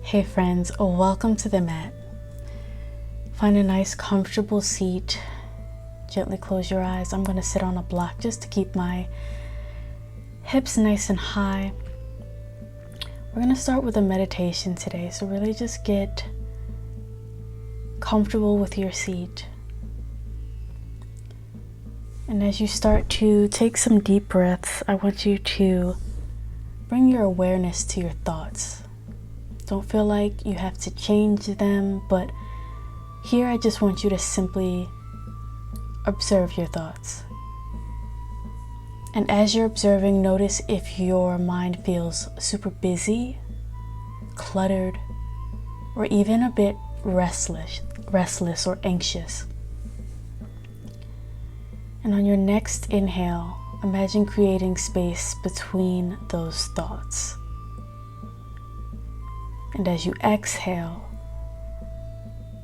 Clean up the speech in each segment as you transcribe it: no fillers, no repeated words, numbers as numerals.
Hey friends, welcome to the mat. Find a nice comfortable seat. Gently close your eyes. I'm going to sit on a block just to keep my hips nice and high. We're going to start with a meditation today, so really just get comfortable with your seat. And as you start to take some deep breaths, I want you to bring your awareness to your thoughts. Don't feel like you have to change them, but here I just want you to simply observe your thoughts. And as you're observing, notice if your mind feels super busy, cluttered, or even a bit restless or anxious. And on your next inhale, imagine creating space between those thoughts. And as you exhale,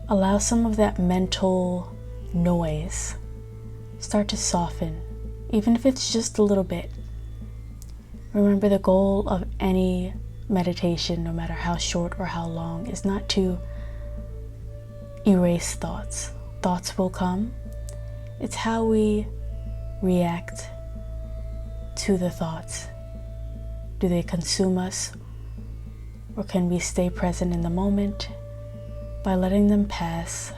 allow some of that mental noise start to soften, even if it's just a little bit. Remember, the goal of any meditation, no matter how short or how long, is not to erase thoughts. Thoughts will come. It's how we react to the thoughts. Do they consume us? Or can we stay present in the moment by letting them pass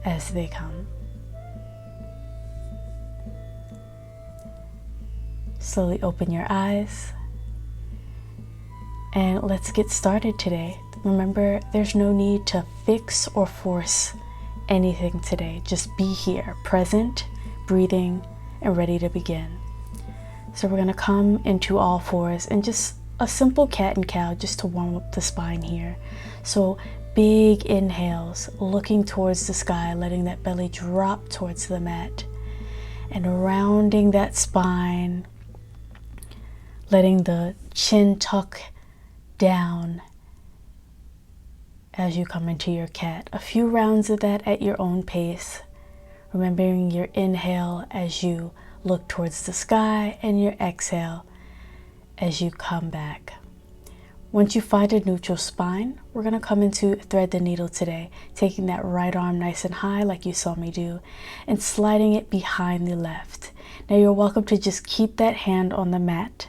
as they come? Slowly open your eyes and let's get started today. Remember, there's no need to fix or force anything today. Just be here, present, breathing, and ready to begin. So we're going to come into all fours and just a simple cat and cow just to warm up the spine here. So big inhales, looking towards the sky, letting that belly drop towards the mat, and rounding that spine, letting the chin tuck down as you come into your cat. A few rounds of that at your own pace, remembering your inhale as you look towards the sky and your exhale as you come back. Once you find a neutral spine, we're going to come into thread the needle today, taking that right arm nice and high like you saw me do and sliding it behind the left. Now you're welcome to just keep that hand on the mat.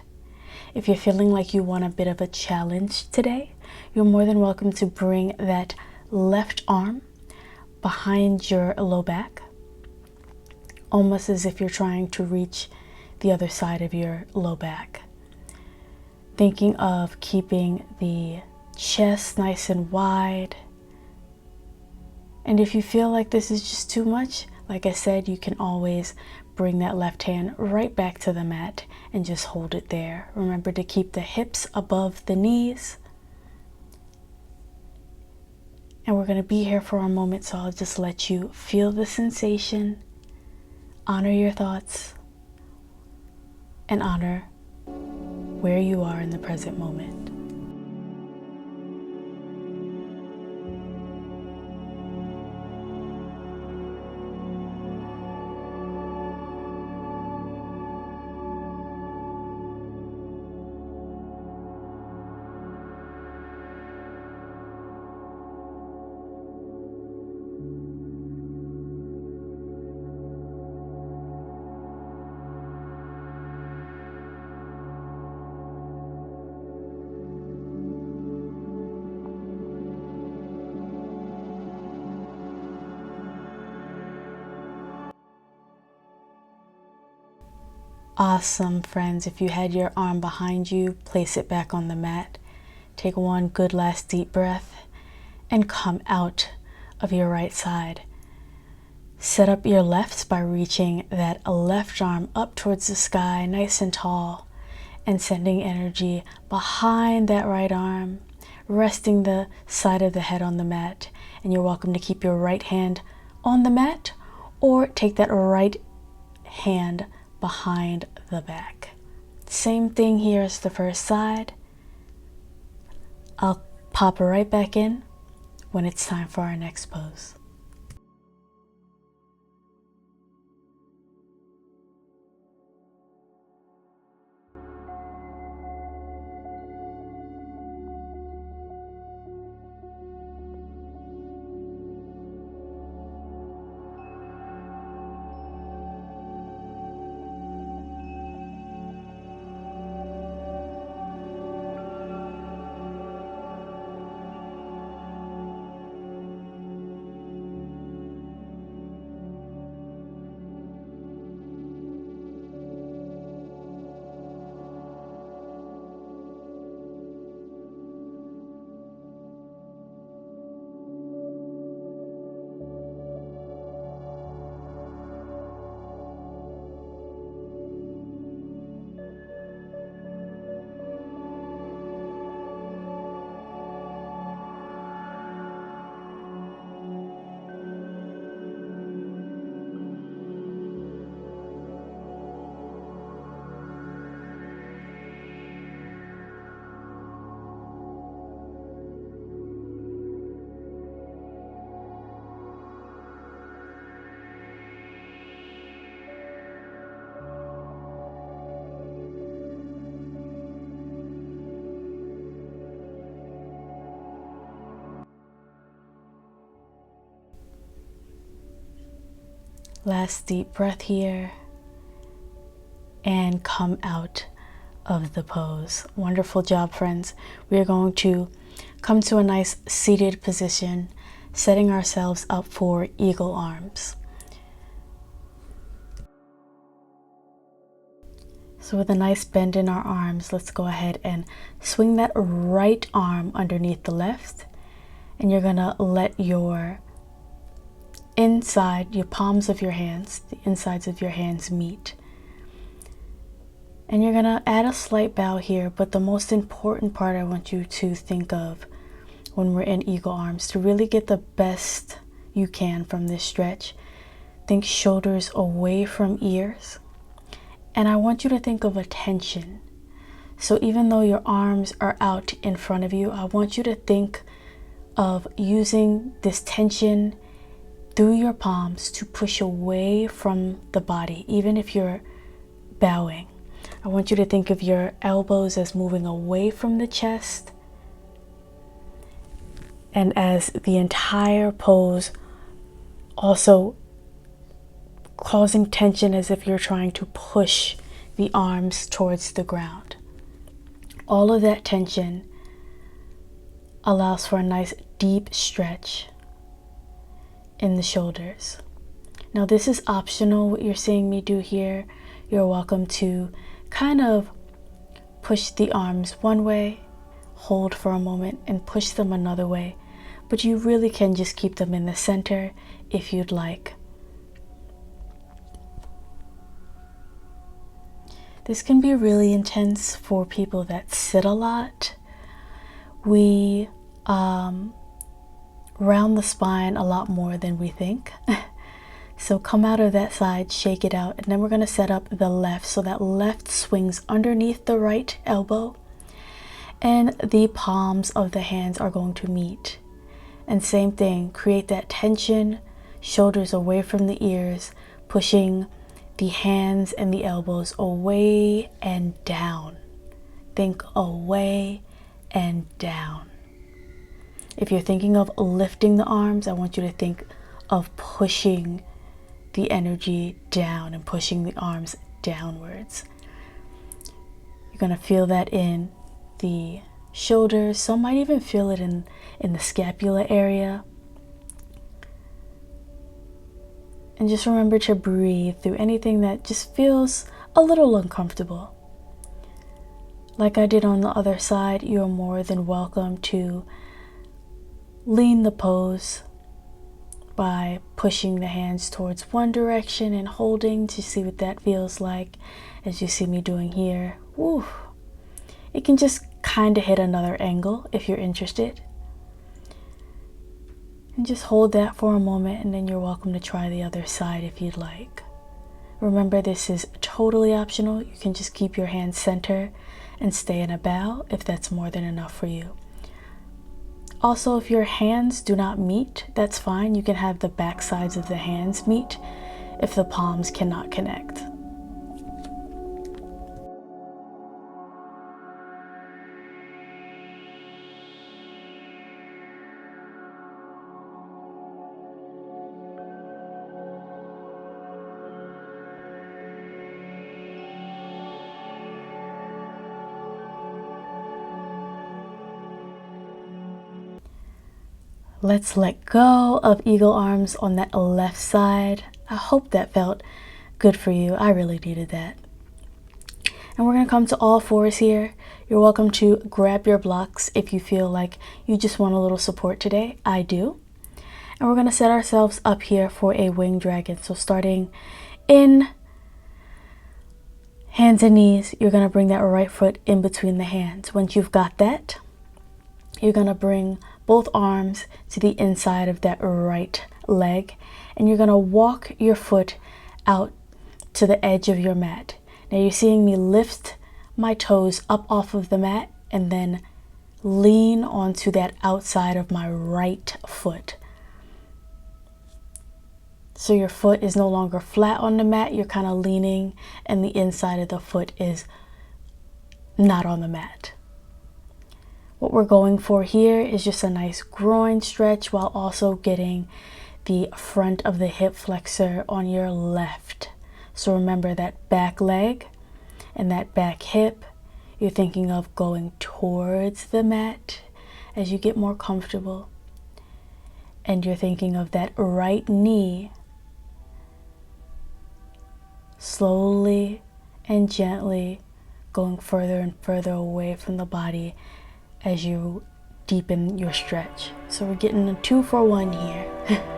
If you're feeling like you want a bit of a challenge today, you're more than welcome to bring that left arm behind your low back, almost as if you're trying to reach the other side of your low back. Thinking of keeping the chest nice and wide. And if you feel like this is just too much, like I said, you can always bring that left hand right back to the mat and just hold it there. Remember to keep the hips above the knees. And we're going to be here for a moment, so I'll just let you feel the sensation, honor your thoughts, and honor where you are in the present moment. Awesome, friends. If you had your arm behind you, place it back on the mat. Take one good last deep breath and come out of your right side. Set up your left by reaching that left arm up towards the sky, nice and tall, and sending energy behind that right arm, resting the side of the head on the mat. And you're welcome to keep your right hand on the mat or take that right hand behind the back. Same thing here as the first side. I'll pop right back in when it's time for our next pose. Last deep breath here. And come out of the pose. Wonderful job, friends. We are going to come to a nice seated position, setting ourselves up for eagle arms. So with a nice bend in our arms, let's go ahead and swing that right arm underneath the left. And you're gonna let your palms of your hands, the insides of your hands meet. And you're gonna add a slight bow here, but the most important part I want you to think of when we're in eagle arms, to really get the best you can from this stretch, think shoulders away from ears. And I want you to think of a tension. So even though your arms are out in front of you, I want you to think of using this tension through your palms to push away from the body, even if you're bowing. I want you to think of your elbows as moving away from the chest, and as the entire pose also causing tension, as if you're trying to push the arms towards the ground. All of that tension allows for a nice deep stretch in the shoulders. Now this is optional, what you're seeing me do here. You're welcome to kind of push the arms one way, hold for a moment, and push them another way. But you really can just keep them in the center if you'd like. This can be really intense for people that sit a lot. We round the spine a lot more than we think. So come out of that side, shake it out, and then we're going to set up the left. So that left swings underneath the right elbow, and the palms of the hands are going to meet. And same thing, create that tension, shoulders away from the ears, pushing the hands and the elbows away and down. Think away and down. If you're thinking of lifting the arms, I want you to think of pushing the energy down and pushing the arms downwards. You're going to feel that in the shoulders. Some might even feel it in the scapula area. And just remember to breathe through anything that just feels a little uncomfortable. Like I did on the other side, you're more than welcome to lean the pose by pushing the hands towards one direction and holding to see what that feels like, as you see me doing here. Woo. It can just kind of hit another angle if you're interested. And just hold that for a moment, and then you're welcome to try the other side if you'd like. Remember, this is totally optional. You can just keep your hands center and stay in a bow if that's more than enough for you. Also, if your hands do not meet, that's fine. You can have the back sides of the hands meet if the palms cannot connect. Let's let go of eagle arms on that left side. I hope that felt good for you. I really needed that. And we're going to come to all fours here. You're welcome to grab your blocks if you feel like you just want a little support today. I do. And we're going to set ourselves up here for a winged dragon. So starting in hands and knees, you're going to bring that right foot in between the hands. Once you've got that, you're going to bring both arms to the inside of that right leg, and you're going to walk your foot out to the edge of your mat. Now you're seeing me lift my toes up off of the mat and then lean onto that outside of my right foot. So your foot is no longer flat on the mat, you're kind of leaning, and the inside of the foot is not on the mat. What we're going for here is just a nice groin stretch while also getting the front of the hip flexor on your left. So remember that back leg and that back hip. You're thinking of going towards the mat as you get more comfortable. And you're thinking of that right knee slowly and gently going further and further away from the body as you deepen your stretch. So we're getting a 2 for 1 here.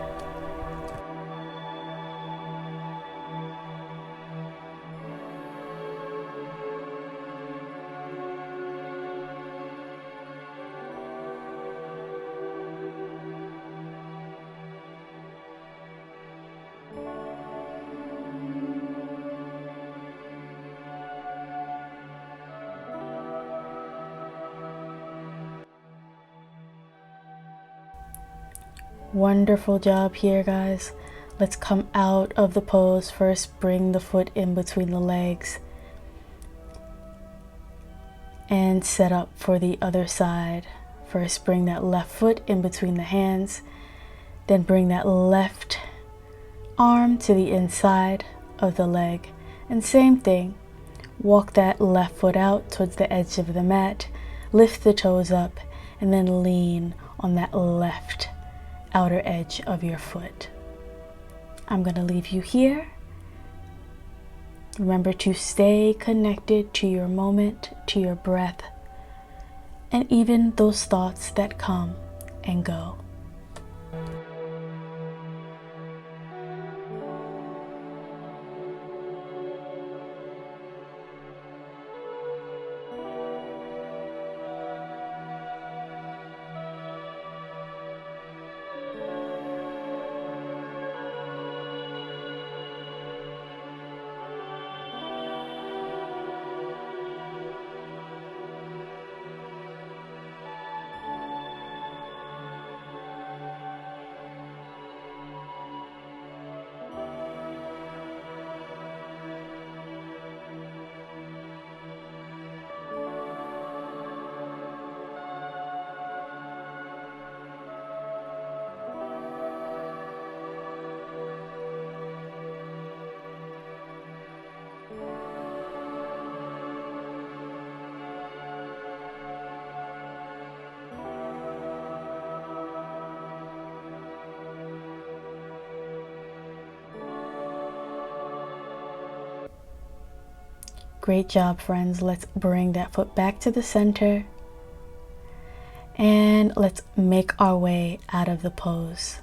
Wonderful job here, guys. Let's come out of the pose. First, bring the foot in between the legs and set up for the other side. First, bring that left foot in between the hands, then bring that left arm to the inside of the leg, and same thing, walk that left foot out towards the edge of the mat, lift the toes up, and then lean on that left outer edge of your foot. I'm going to leave you here. Remember to stay connected to your moment, to your breath, and even those thoughts that come and go. Great job, friends. Let's bring that foot back to the center and let's make our way out of the pose.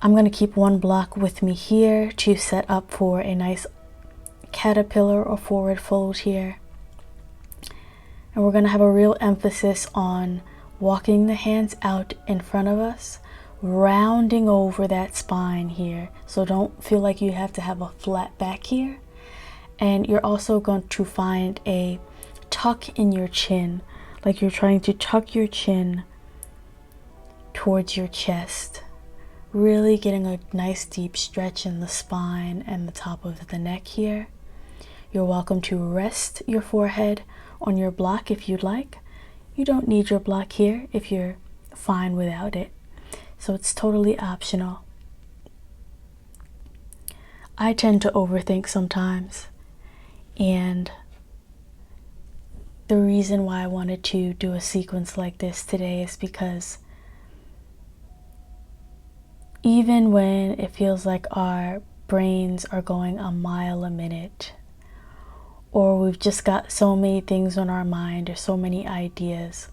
I'm going to keep one block with me here to set up for a nice caterpillar or forward fold here. And we're going to have a real emphasis on walking the hands out in front of us, rounding over that spine here. So don't feel like you have to have a flat back here. And you're also going to find a tuck in your chin, like you're trying to tuck your chin towards your chest. Really getting a nice deep stretch in the spine and the top of the neck here. You're welcome to rest your forehead on your block if you'd like. You don't need your block here if you're fine without it. So it's totally optional. I tend to overthink sometimes. And the reason why I wanted to do a sequence like this today is because even when it feels like our brains are going a mile a minute, or we've just got so many things on our mind or so many ideas,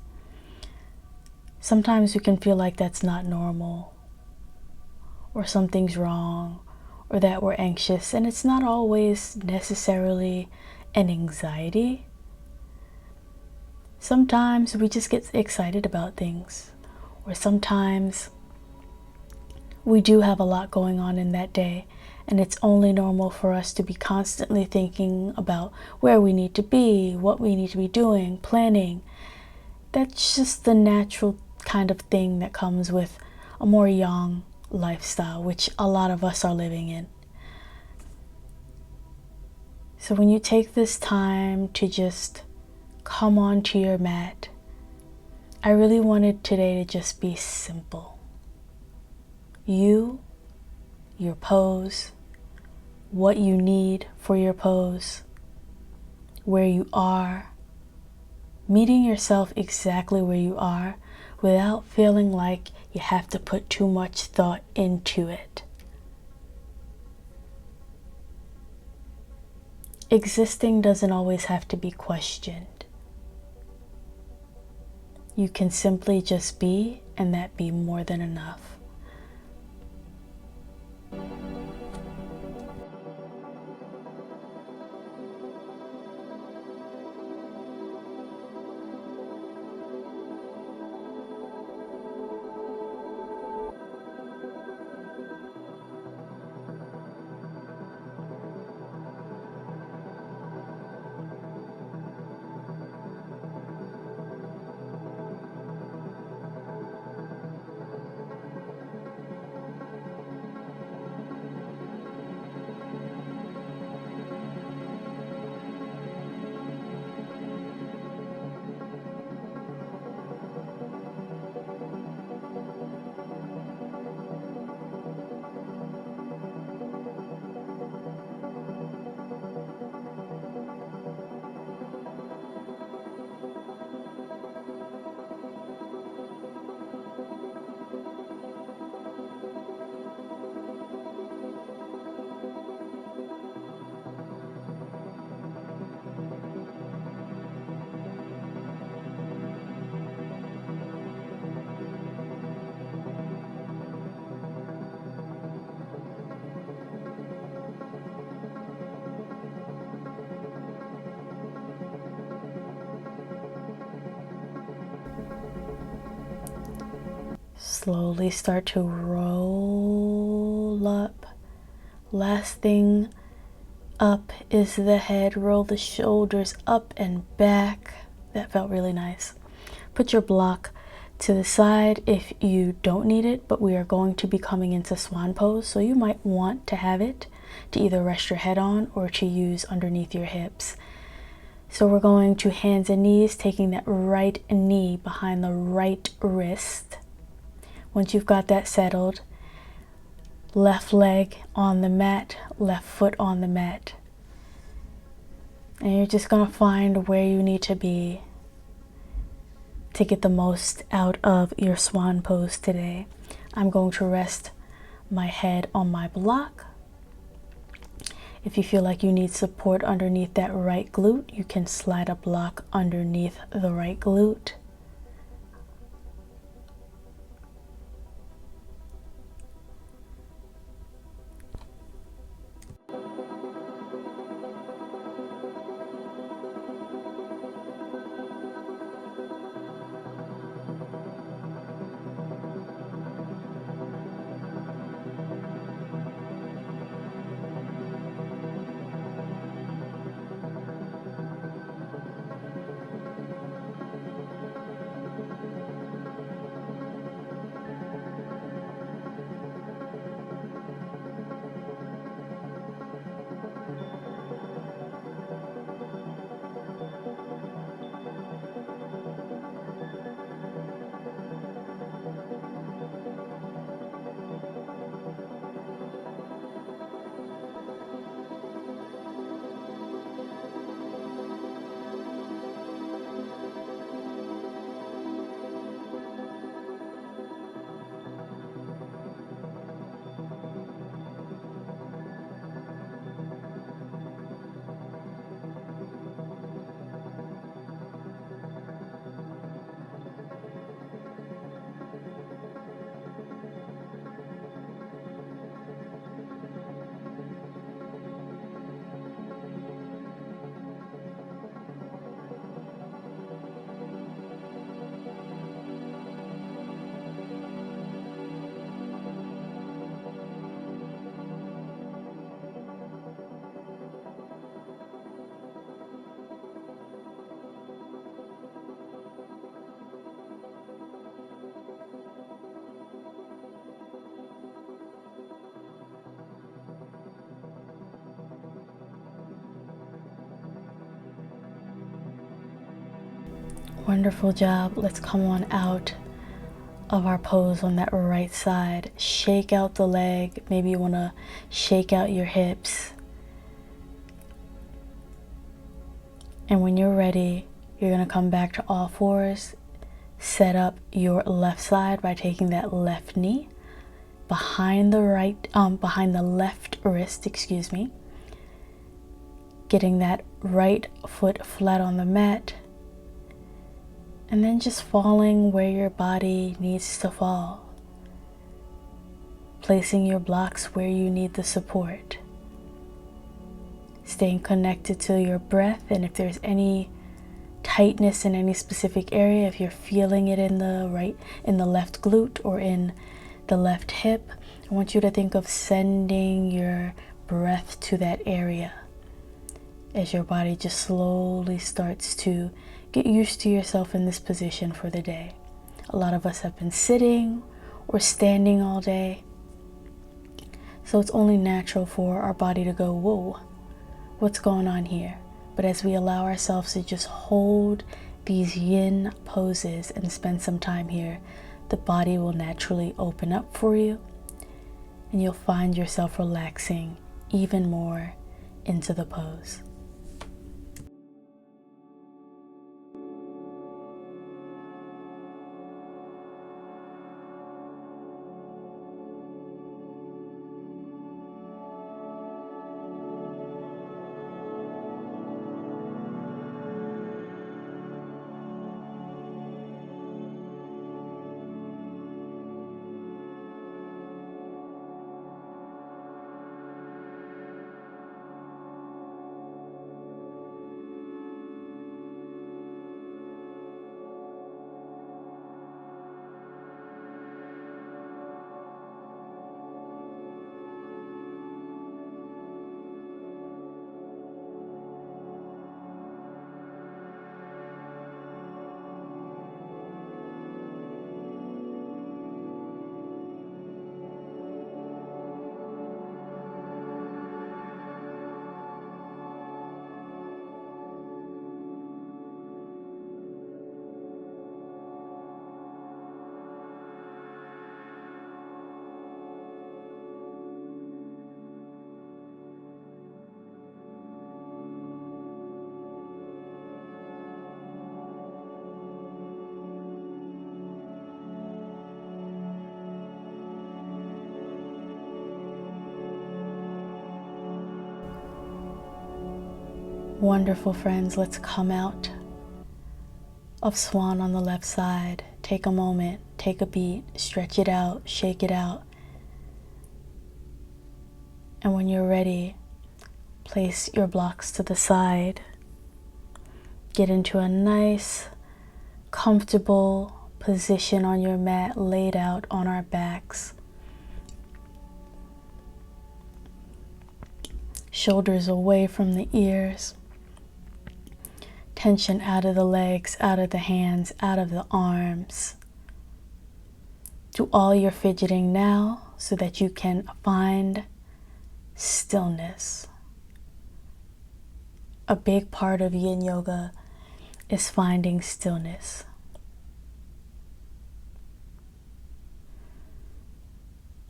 sometimes we can feel like that's not normal, or something's wrong, or that we're anxious, and it's not always necessarily an anxiety. Sometimes we just get excited about things, or sometimes we do have a lot going on in that day, and it's only normal for us to be constantly thinking about where we need to be, what we need to be doing, planning. That's just the natural kind of thing that comes with a more young lifestyle, which a lot of us are living in. So when you take this time to just come onto your mat, I really wanted today to just be simple. you, your pose, what you need for your pose, where you are, meeting yourself exactly where you are without feeling like you have to put too much thought into it. Existing doesn't always have to be questioned. You can simply just be, and that be more than enough. Slowly start to roll up. Last thing up is the head. Roll the shoulders up and back. That felt really nice. Put your block to the side if you don't need it, but we are going to be coming into swan pose, so you might want to have it to either rest your head on or to use underneath your hips. So we're going to hands and knees, taking that right knee behind the right wrist. Once you've got that settled, left leg on the mat, left foot on the mat. And you're just going to find where you need to be to get the most out of your swan pose today. I'm going to rest my head on my block. If you feel like you need support underneath that right glute, you can slide a block underneath the right glute. Wonderful job. Let's come on out of our pose on that right side. Shake out the leg. Maybe you want to shake out your hips. And when you're ready, you're going to come back to all fours. Set up your left side by taking that left knee behind the left wrist, excuse me. Getting that right foot flat on the mat. And then just falling where your body needs to fall. Placing your blocks where you need the support. Staying connected to your breath, and if there's any tightness in any specific area, if you're feeling it in the left glute or in the left hip, I want you to think of sending your breath to that area as your body just slowly starts to get used to yourself in this position for the day. A lot of us have been sitting or standing all day, so it's only natural for our body to go, whoa, what's going on here? But as we allow ourselves to just hold these yin poses and spend some time here, the body will naturally open up for you, and you'll find yourself relaxing even more into the pose. Wonderful, friends. Let's come out of swan on the left side. Take a moment, take a beat, stretch it out, shake it out. And when you're ready, place your blocks to the side. Get into a nice, comfortable position on your mat, laid out on our backs. Shoulders away from the ears. Tension out of the legs, out of the hands, out of the arms. Do all your fidgeting now so that you can find stillness. A big part of yin yoga is finding stillness.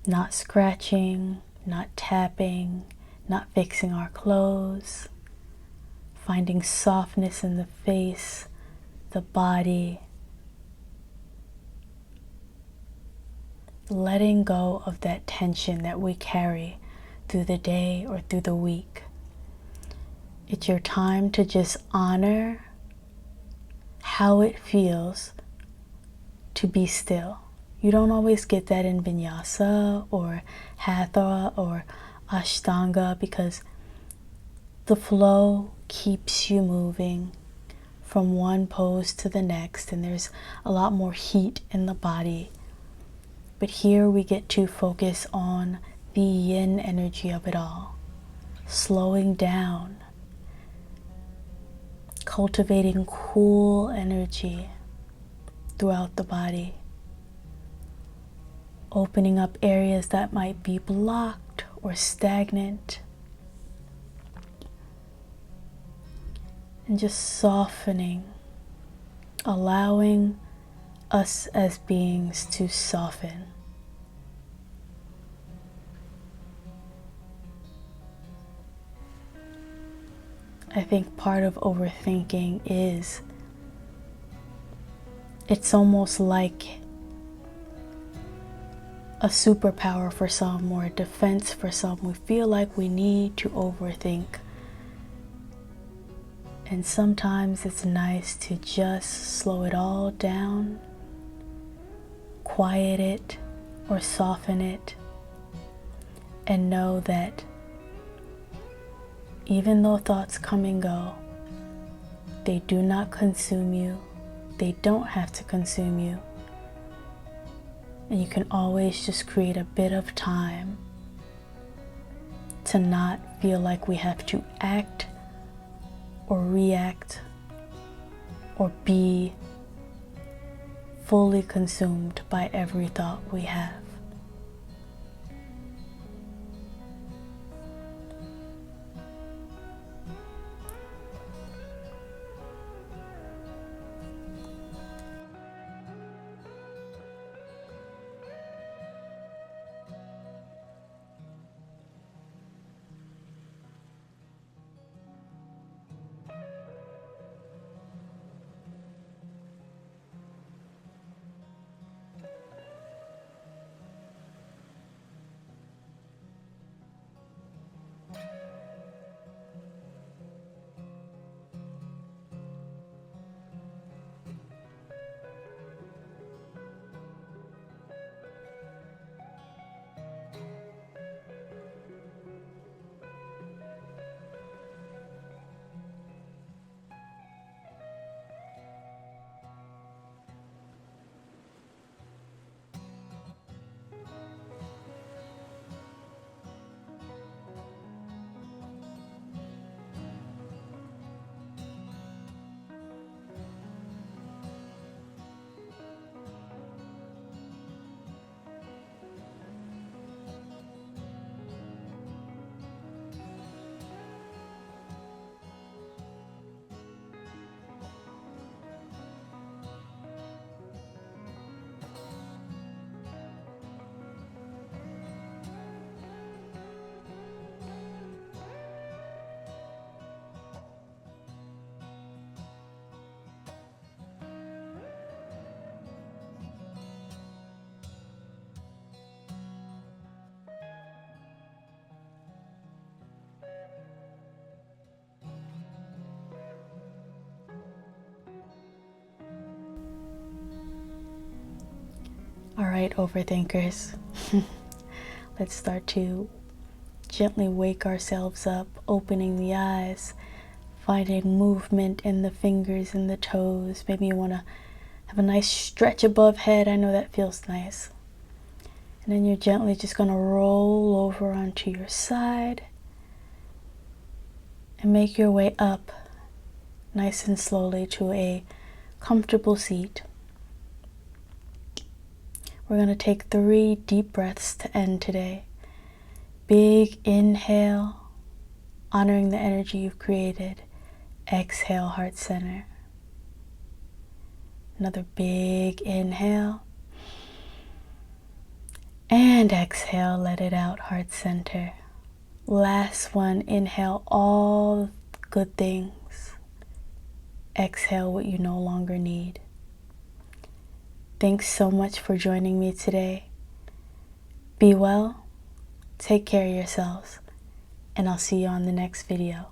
Not scratching, not tapping, not fixing our clothes. Finding softness in the face, the body. Letting go of that tension that we carry through the day or through the week. It's your time to just honor how it feels to be still. You don't always get that in vinyasa or hatha or ashtanga because the flow keeps you moving from one pose to the next, and there's a lot more heat in the body. But here we get to focus on the yin energy of it all, slowing down, cultivating cool energy throughout the body, opening up areas that might be blocked or stagnant. And just softening, allowing us as beings to soften. I think part of overthinking is it's almost like a superpower for some or a defense for some. We feel like we need to overthink. And sometimes it's nice to just slow it all down, quiet it or soften it, and know that even though thoughts come and go, they do not consume you. They don't have to consume you. And you can always just create a bit of time to not feel like we have to act or react or be fully consumed by every thought we have. All right, overthinkers, let's start to gently wake ourselves up, opening the eyes, finding movement in the fingers and the toes. Maybe you want to have a nice stretch above head. I know that feels nice. And then you're gently just going to roll over onto your side and make your way up nice and slowly to a comfortable seat. We're going to take 3 deep breaths to end today. Big inhale, honoring the energy you've created. Exhale, heart center. Another big inhale. And exhale, let it out, heart center. Last one, inhale all good things. Exhale what you no longer need. Thanks so much for joining me today. Be well, take care of yourselves, and I'll see you on the next video.